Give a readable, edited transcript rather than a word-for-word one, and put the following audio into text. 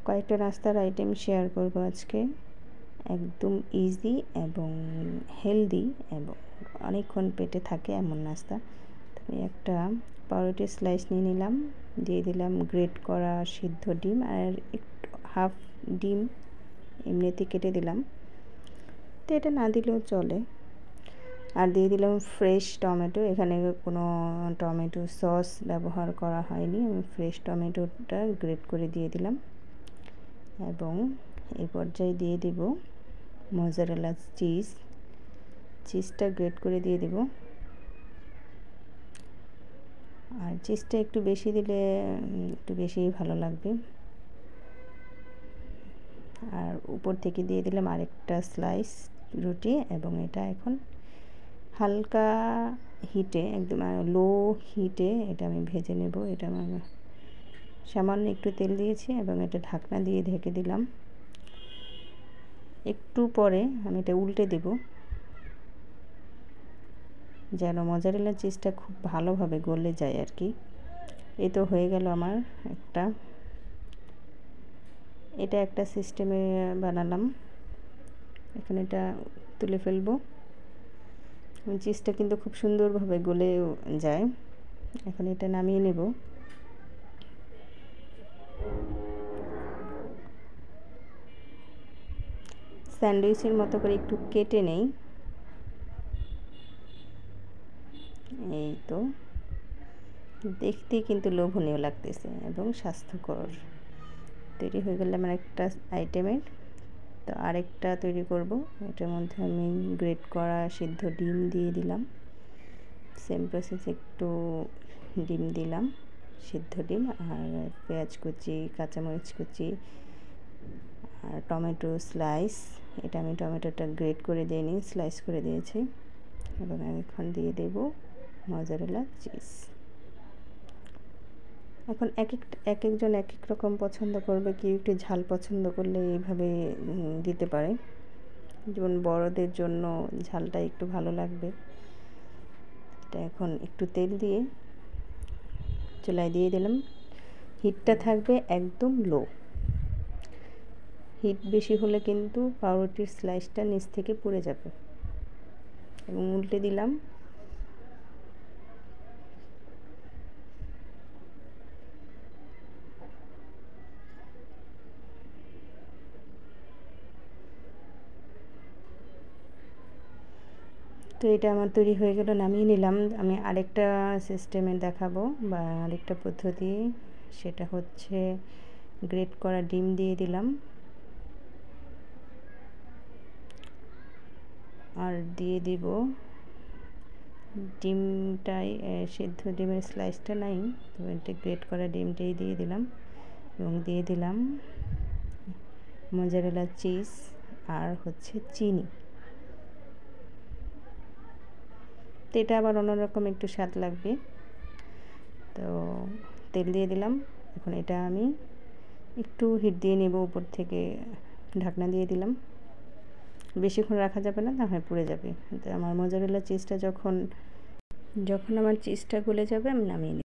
কয়েকটা নাস্তার item share করব আজকে, একদম ইজি এবং হেলদি এবং অনেকক্ষণ পেটে থাকে এমন নাস্তা। আমি একটা পাউরুটির স্লাইস নিয়ে নিলাম, দিয়ে দিলাম গ্রেট করা সিদ্ধ ডিম আর একটু হাফ ডিম এমনিতে কেটে দিলাম, তো এটা না দিলেও চলে। আর দিয়ে দিলাম ফ্রেশ টমেটো, এখানে কোনো টমেটো সস ব্যবহার করা হয়নি, আমি ফ্রেশ টমেটোটা গ্রেট করে দিয়ে দিলাম। এবং এই পর্যায়ে দিয়ে দিব মোজারেলা চিজটা গ্রেট করে দিয়ে দিব। আর চিজটা একটু বেশি দিলে একটু বেশিই ভালো লাগবে। আর উপর থেকে দিয়ে দিলাম আরেকটা স্লাইস রুটি, এবং এটা এখন হালকা হিটে, একদম লো হিটে এটা আমি ভেজে নেব। এটা আমি সামান্য একটু তেল দিয়েছি এবং এটা ঢাকনা দিয়ে ঢেকে দিলাম। একটু পরে আমি এটা উল্টে দেব, যেন মোজারেলা চিজটা খুব ভালোভাবে গলে যায় আর কি। এই তো হয়ে গেল আমার এটা একটা সিস্টেমে বানালাম। এখন এটা তুলে ফেলবো। চিজটা কিন্তু খুব সুন্দরভাবে গলে যায়। এখন এটা নামিয়ে নেব। স্যান্ডউইচের মতো করে একটু কেটে নেই। এই তো দেখতেই কিন্তু লোভনীয় লাগতেছে এবং স্বাস্থ্যকর। তৈরি হয়ে গেলে আমার একটা আইটেমের। তো আরেকটা তৈরি করব, এটার মধ্যে আমি গ্রেট করা সিদ্ধ ডিম দিয়ে দিলাম। সেম প্রসেস, একটু ডিম দিলাম, সিদ্ধ ডিম, আর পেঁয়াজ কুচি, কাঁচামরিচ কুচি আর টমেটো স্লাইস। এটা আমি টমেটোটা গ্রেট করে দিইনি, স্লাইস করে দিয়েছি। এবং এখন দিয়ে দেব মোজারেলা চিজ। এখন এক একজন এক এক রকম পছন্দ করবে, কেউ একটু ঝাল পছন্দ করলে এইভাবে দিতে পারে। যেমন বড়দের জন্য ঝালটা একটু ভালো লাগবে। এটা এখন একটু তেল দিয়ে চুলায় দিয়ে দিলাম। হিটটা থাকবে একদম লো। হিট বেশি হলে কিন্তু পাউরুটির স্লাইসটা নিচ থেকে পুড়ে যাবে। এবং উল্টে দিলাম। তো এটা আমার তৈরি হয়ে গেল, নামিয়ে নিলাম। আমি আরেকটা সিস্টেমে দেখাবো বা আরেকটা পদ্ধতি, সেটা হচ্ছে গ্রেট করা ডিম দিয়ে দিলাম আর দিয়ে দিব ডিমটাই, সিদ্ধ ডিমের স্লাইসটা নাই, তো এটা গ্রেট করা ডিমটাই দিয়ে দিলাম। এবং দিয়ে দিলাম মোজারেলা চিজ আর হচ্ছে চিনি। তো এটা আবার অন্যরকম একটু স্বাদ লাগবে। তো তেল দিয়ে দিলাম। এখন এটা আমি একটু হিট দিয়ে নেব, উপর থেকে ঢাকনা দিয়ে দিলাম। বেশিক্ষণ রাখা যাবে না, তাহলে পুড়ে যাবে। তো আমার মোজারেলা চিজটা যখন আমার চিজটা গলে যাবে, আমি নামিয়ে নিই।